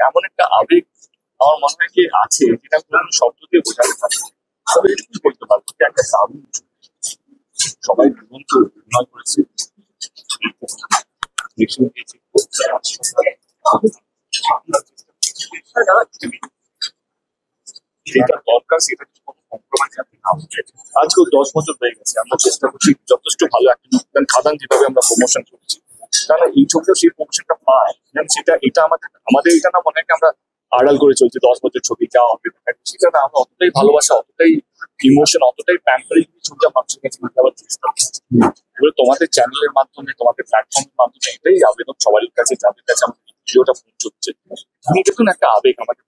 এমন একটা আবেগ আমার মনে হয় কি আছে, যেটা কোনো শব্দ দিয়ে বোঝাতে পারে না। তবে এটুকুই বলতে পারবো যে একটা দারুণ সবাই দুরন্ত অভিনয় করেছে, ডিরেকশন দিয়েছে। যেটা দরকার সেটা কোনো কম্প্রোমাইজ আপনি না হচ্ছে। আজকেও 10 বছর হয়ে গেছে, আমরা চেষ্টা করছি যথেষ্ট ভালো একটা খাদান যেভাবে আমরা প্রমোশন করছি, কারণ এই ছবিটা সেই প্রমোশনটা পায়। সেটা এটা আমাদের এটা না মনে হয় আমরা আড়াল করে চলছে 10 বছর ছবি যা হবে সেটা না, আমরা অতটাই ভালোবাসা, অতটাই ইমোশন, অতটাই প্যাম্পারিং ছবিটা মানুষের কাছে নিতে আবার চেষ্টা করছি। এবার তোমাদের চ্যানেলের মাধ্যমে, তোমাদের প্ল্যাটফর্মের মাধ্যমে এটাই আবেদন সবার কাছে, যাদের কাছে আমাদের ভিডিওটা পৌঁছচ্ছে। দেখুন একটা আবেগ আমাদের,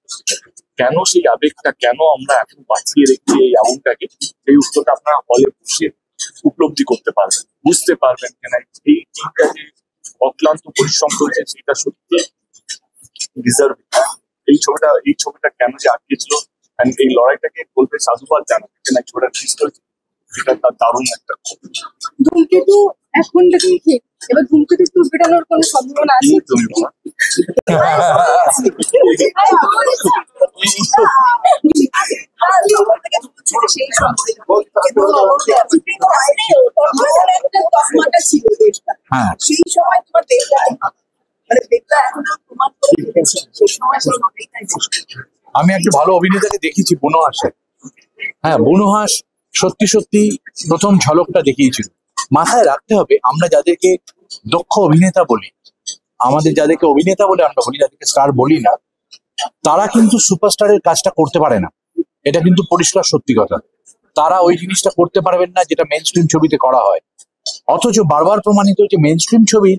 কেন সেই আবেগটা, কেন আমরা এখন বাঁচিয়ে রেখেছি এই আবেগটাকে, এই উত্তরটা আপনারা হলে বসে উপলব্ধি করতে পারবেন, বুঝতে পারবেন কেন এই টিমটা যে অক্লান্ত পরিশ্রম করেছে সেটা সত্যি ডিজার্ভ। এই ছবিটা কেন যে আটকেছিল, এই লড়াইটাকে বলতে সাধুবাদ জানাতে কেন ছবিটা রিলিজ করেছে, সেটা তার দারুণ একটা। ধূমকেতু এখন দেখুন ঠিক, এবার ধূমকেতু টু বেরোনোর কোনো সম্ভাবনা আছে? তুমি বলো। আমি একটা ভালো অভিনেতাকে দেখেছি, বুনোহাসে। হ্যাঁ, বুনোহাস সত্যি সত্যি প্রথম ঝলকটা দেখিয়েছিল। মাথায় রাখতে হবে, আমরা যাদেরকে দক্ষ অভিনেতা বলি, আমাদের যাদেরকে অভিনেতা বলে আমরা বলি, যাদেরকে স্টার বলি না, তারা কিন্তু সুপারস্টারের কাজটা করতে পারে না। এটা কিন্তু পরিষ্কার সত্যি কথা। তারা ওই জিনিসটা করতে পারবেন না যেটা মেইন স্ট্রিম ছবিতে করা হয়। অথচ বারবার প্রমাণিত হচ্ছে মেইন স্ট্রিম ছবি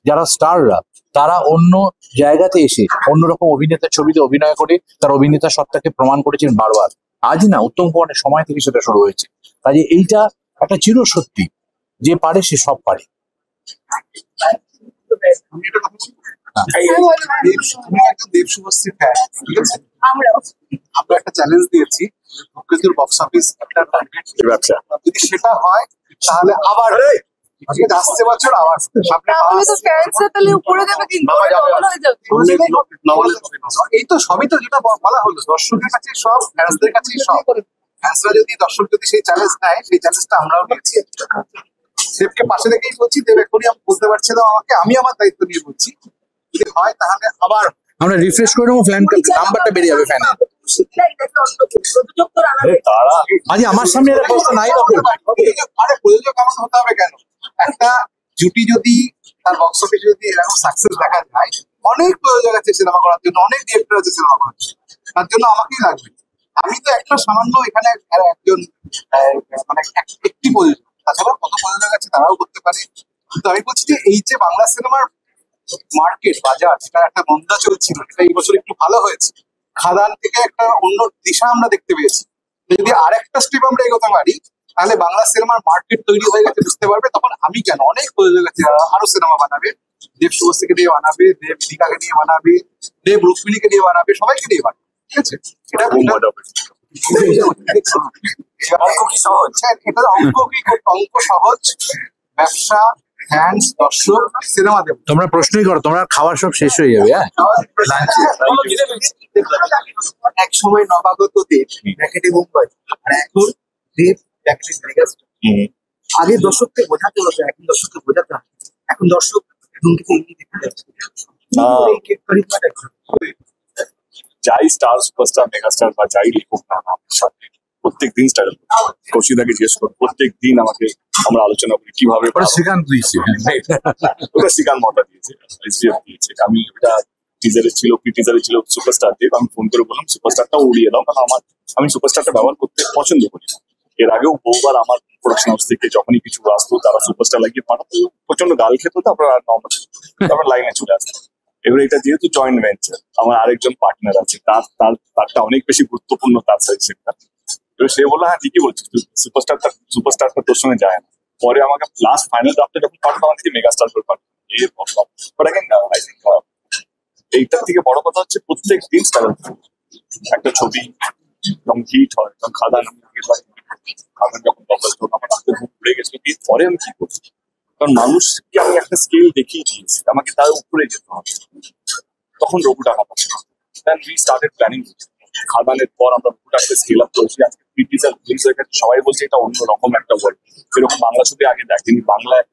যারা স্টাররা, তারা অন্য জায়গাতে এসে অন্যরকম অভিনেতার ছবিতে অভিনয় করে তার অভিনেতা সত্তাকে প্রমাণ করেছেন বারবার। আজ না, উত্তম কুমারের সময় থেকে সেটা শুরু হয়েছে। কাজে এইটা একটা চির সত্যি, যে পারে সে সব পারে। আমরা একটা চ্যালেঞ্জ দিয়েছি, ধূমকেতুর বক্স অফিস একটা টার্গেট, যদি সেটা হয় তাহলে আবার আসছে বছর আবার সামনে উপরে যাবে, কিন্তু এই তো সবই তো যেটা বলা হলো, দর্শকের কাছে সব, ফ্যান্সদের কাছে সব। ফ্যান্সরা যদি, দর্শক যদি সেই চ্যালেঞ্জ নেয়, সেই চ্যালেঞ্জটা আমরাও নিয়েছি। দেবকে পাশে রেখেই বলছি, দেব এখনই আমি বলতে পারছিলাম আমাকে, আমি আমার দায়িত্ব নিয়ে বলছি, যদি হয় তাহলে আবার আমরা রিফ্রেশ করে নেবো, ফ্যান নাম্বারটা বেরিয়ে যাবে ফ্যানের। আজ আমার সামনে একটা প্রশ্ন নাই রকম। আরে প্রযোজক আমাকে হতে হবে কেন? একটা জুটি যদি তার বক্স অফিস যদি এরকম সাকসেস দেখা যায়, অনেক প্রযোজক আছে সিনেমা করার জন্য, অনেক ডিরেক্টর আছে সিনেমা করার জন্য, তার জন্য আমাকেই লাগবে। আমি তো একটা সামান্য এখানে একজন মানে একটি প্রযোজক, তাছাড়া কত প্রযোজক আছে তারাও করতে পারে। কিন্তু আমি বলছি যে এই যে বাংলা সিনেমার মার্কেট, বাজার, সেটা একটা মন্দা চলছিল, সেটা এই বছর একটু ভালো হয়েছে। খাদান থেকে একটা অন্য দিশা আমরা দেখতে পেয়েছি। যদি আর একটা স্টেপ আমরা এগোতে পারি, তাহলে বাংলা সিনেমার মার্কেট তৈরি হয়ে গেছে, বুঝতে পারবে। তখন আমি কেন, অনেক প্রযোজক আছে যারা আরো সিনেমা বানাবে, দেব শুভশ্রীকে দিয়ে বানাবে, দেব দীঘাকে দিয়ে বানাবে, দেব রুক্মিণীকে দিয়ে বানাবে, সবাইকে দিয়ে বানাবে। ঠিক আছে, এটা অঙ্ক কি সহজ? এটা অঙ্ক সহজ। ব্যবসা, ফ্যান্স, দর্শক, সিনেমা দেব। তোমরা প্রশ্নই করো, তোমরা খাওয়ার সব শেষ হয়ে যাবে। হ্যাঁ, এক সময় নবাগত দেব ব্র্যাকেটে মুম্বাই, আর এখন দেব ব্র্যাকেটে মেগাস্টার। আগে দর্শককে বোঝাতে হতো, এখন দর্শককে বোঝাতে হয়। এখন দর্শক ধূমকেতু এমনি দেখতে যাচ্ছে। যাই স্টার, সুপারস্টার, মেগাস্টার বা যাই লিখুক না আমাদের সাথে প্রত্যেকদিন স্টাইল কৌশিদাকে জিজ্ঞেস করি, প্রত্যেকদিন আমরা আলোচনা করি কিভাবে। শ্রীকান্ত দিয়েছি, ওটা শ্রীকান্ত মতা দিয়েছে, দিয়েছে। আমি ওটা টিজারে ছিল, প্রি টিজারে ছিল সুপারস্টার দেব। আমি ফোন করে বললাম সুপারস্টারটাও উড়িয়ে দাও, কারণ আমি সুপারস্টারটা ব্যবহার করতে পছন্দ করি না। এর আগেও বহুবার আমার প্রোডাকশন হাউস থেকে যখনই কিছু আসতো, তারা সুপারস্টার লাগিয়ে পাঠাতো, প্রচন্ড গাল খেত, তারপর আর নর্মাল তারপর লাইনে চলে আসতো। এবার এটা যেহেতু জয়েন্ট ভেঞ্চার, আমার আরেকজন পার্টনার আছে, তারটা অনেক বেশি গুরুত্বপূর্ণ তার সেক্টর। এবার সে বললো, হ্যাঁ ঠিকই বলছিস, সুপারস্টারটা তোর সঙ্গে যায় না। পরে আমাকে লাস্ট ফাইনাল ড্রাফটে যখন পাঠাতো, আমার থেকে মেগাস্টার করে পাঠাতো। এইটার থেকে বড় কথা হচ্ছে প্রত্যেক দিন একটা ছবি যখন হিট হয়, তখন খাদান যখন আমার হাতে ঘুম পড়ে গেছিল, পরে আমি কি করছি, কারণ মানুষকে আমি একটা স্কেল দেখিয়ে দিয়েছি, আমাকে তার উপরে যেতে হবে। তখন রঘুটা কথা দেন উই স্টার্টেড প্ল্যানিং। খাদানের পর আমরা পুরোটাকে স্কেল আপ করেছি। আজকে ক্রিটিক্যাল সবাই বলছে এটা অন্যরকম একটা ওয়ার্ড, এরকম বাংলা ছবি আগে দেখেনি। বাংলায়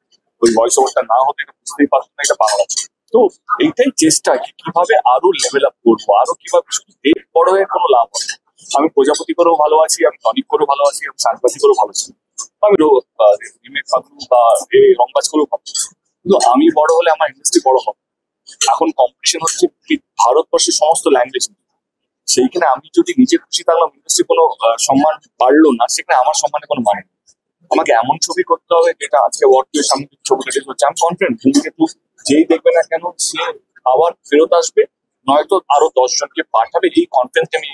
ওই ভয়েস ওভারটা না হতে এটা বুঝতেই পারতো না এটা বাংলা ছবি। তো এইটাই চেষ্টা কি কিভাবে আরো লেভেল আপ করবো, আরো কিভাবে শুধু দেখ বড় হয়ে কোনো লাভ হবে। আমি প্রজাপতি করেও ভালো আছি, আমি টনিক করেও ভালো আছি, আমি সানপাতি করেও ভালো আছি, আমি রিমেক পাগলু বা রংবাজ করেও ভালো আছি। কিন্তু আমি বড় হলে আমার ইন্ডাস্ট্রি বড় হবে। এখন কম্পিটিশন হচ্ছে ভারতবর্ষের সমস্ত ল্যাঙ্গুয়েজ, সেইখানে আমি যদি নিজে খুশি থাকলাম ইন্ডাস্ট্রি কোনো সম্মান বাড়লো না, সেখানে আমার সম্মানে কোনো মানে নেই। আমাকে এমন ছবি করতে হবে যেটা আজকে ওয়ার্ল্ডের সামনে ছবি রিলিজ হচ্ছে, আমি কনফিডেন্ট কিন্তু যেই দেখবে না কেন সে আবার ফেরত আসবে, নয়তো আরো 10 জনকে পাঠাবে। এই কনফিডেন্স আমি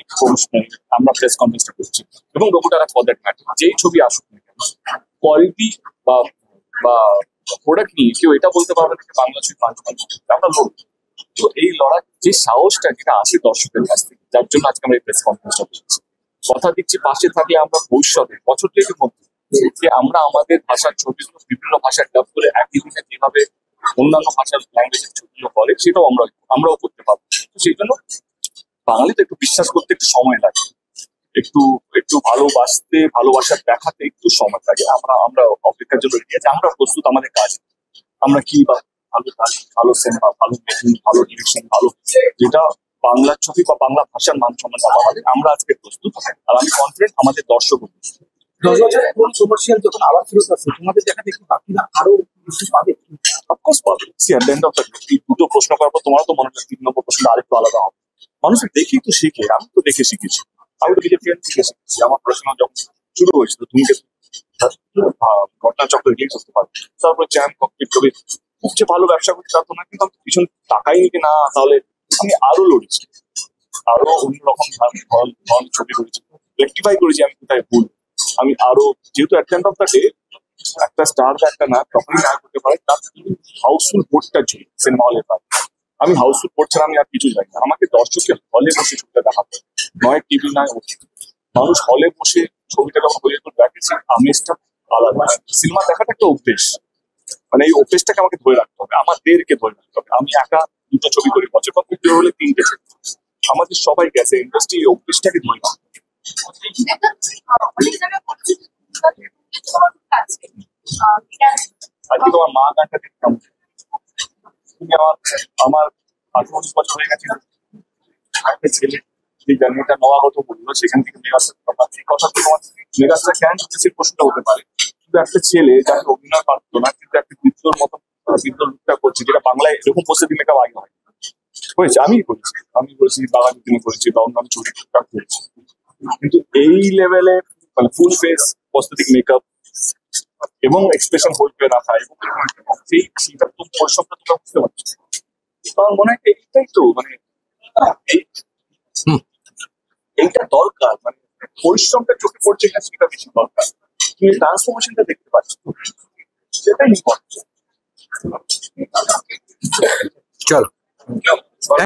আমরা প্রেস কনফারেন্সটা করছি এবং রঘুটারা ফর দ্যাট ম্যাটার যেই ছবি আসুক না কেন, কোয়ালিটি বা বা প্রোডাক্ট নিয়ে কেউ এটা বলতে পারবে না যে বাংলা ছবি মানুষ আমরা লড়বো। তো এই লড়াই যে সাহসটা যেটা আসে দর্শকের কাছ থেকে, যার জন্য আজকে আমরা এই প্রেস কনফারেন্সটা করছি। কথা দিচ্ছি পাশে থাকলে আমরা ভবিষ্যতে বছর দুয়েকের মধ্যে যে আমরা আমাদের ভাষার ছবিগুলো বিভিন্ন ভাষায় ডাব করে একই দিনে যেভাবে অন্যান্য ভাষার ল্যাঙ্গুয়েজের ছবিগুলো করে সেটাও আমরাও করতে পারবো। তো সেই জন্য বাঙালিতে একটু বিশ্বাস করতে একটু সময় লাগে, একটু একটু ভালোবাসার দেখাতে একটু সময় লাগে। আমরা অপেক্ষার জন্য রেডি আছি, আমরা প্রস্তুত আমাদের কাজ। আমরা কি বা ভালো কাজ, ভালো সিনেমা, ভালো মেকিং, ভালো ডিরেকশন, ভালো যেটা বাংলা ছবি বা বাংলা ভাষার মান সম্মান বাড়াবে, আমরা আজকে প্রস্তুত। আর আমি কনফিডেন্ট আমাদের দর্শকও প্রস্তুত। 10 বছরের কোন কমার্শিয়াল যখন আবার ফেরত আসছে তোমাদের দেখা দেখি বাকিরা আরো বেশি পাবে। অফকোর্স পাবে। এই দুটো প্রশ্ন করার পর তোমারও তো মনে হয় 3 নম্বর প্রশ্নটা আরেকটু আলাদা হবে। মানুষের দেখেই তো শিখে, আমি তো দেখে শিখেছি, আমি তো নিজের ফ্রেন্ড থেকে শিখেছি। আমার পড়াশোনা যখন শুরু হয়েছিল তুমি ঘটনা চক্র রিলিজ করতে পারবে, তারপরে জ্যাম কমপ্লিট করে খুব যে ভালো ব্যবসা করতে পারতো না, কিন্তু আমি ভীষণ টাকাই নিতে না, তাহলে আমি আরো লড়েছি, আরো অন্যরকম ধরনের ছবি করেছি, রেক্টিফাই করেছি আমি কোথায় ভুল। আমি আরো যেহেতু at the end of the day একটা স্টার বা একটা না তখনই না করতে পারে তার হাউসফুল বোর্ডটা ছিল সিনেমা হলের পারে। আমি হাউসফুল বোর্ড ছাড়া আমি আর কিছু জানি না। আমাকে দর্শককে হলে বসে ছবিটা দেখাতে, নয় টিভি নয় ওটিটি। মানুষ হলে বসে ছবিটা যখন হয়ে দেখে সেই আমেজটা আলাদা। সিনেমা দেখাটা একটা অভ্যেস, মানে এই অভ্যেসটাকে আমাকে ধরে রাখতে হবে, আমাদেরকে ধরে রাখতে হবে। আমি একা 2টো ছবি করি, বছর পর কেউ হলে 3টে ছবি, আমাদের সবাই গেছে ইন্ডাস্ট্রি এই অভ্যেসটাকে ধরে রাখতে হবে। আজকে তোমার মা গানটা দেখতাম, তুমি আমার 18-19 বছর হয়ে গেছে, একটা ছেলে যে জার্নিটা নবাগত বললো সেখান থেকে মেগাস্টার কথা, সেই কথা তো তোমার মেগাস্টার ক্যান সেই প্রশ্নটা হতে পারে। কিন্তু একটা ছেলে যাকে অভিনয় পারতো না কিন্তু একটা বিদ্রোর মতো বিদ্রোহ লুকটা করছে, যেটা বাংলায় এরকম প্রস্তুতি মেকআপ আগে হয় হয়েছে, আমি করেছি বাঙালি দিনে করেছি বা অন্যান্য ছবি টুকটাক করেছি, কিন্তু এই লেভেলে মানে ফুল ফেস প্রস্তুতিক মেকআপ এবং এক্সপ্রেশন হোল্ড করে রাখা এবং সেইটা তো পরিশ্রমটা তোমরা বুঝতে পারছো। তো আমার মনে হয় এইটাই তো মানে এইটা দরকার, মানে পরিশ্রমটা চোখে পড়ছে কিনা সেটা বেশি দরকার, তুমি ট্রান্সফরমেশনটা দেখতে পাচ্ছ সেটাই ইম্পর্টেন্ট। চলো।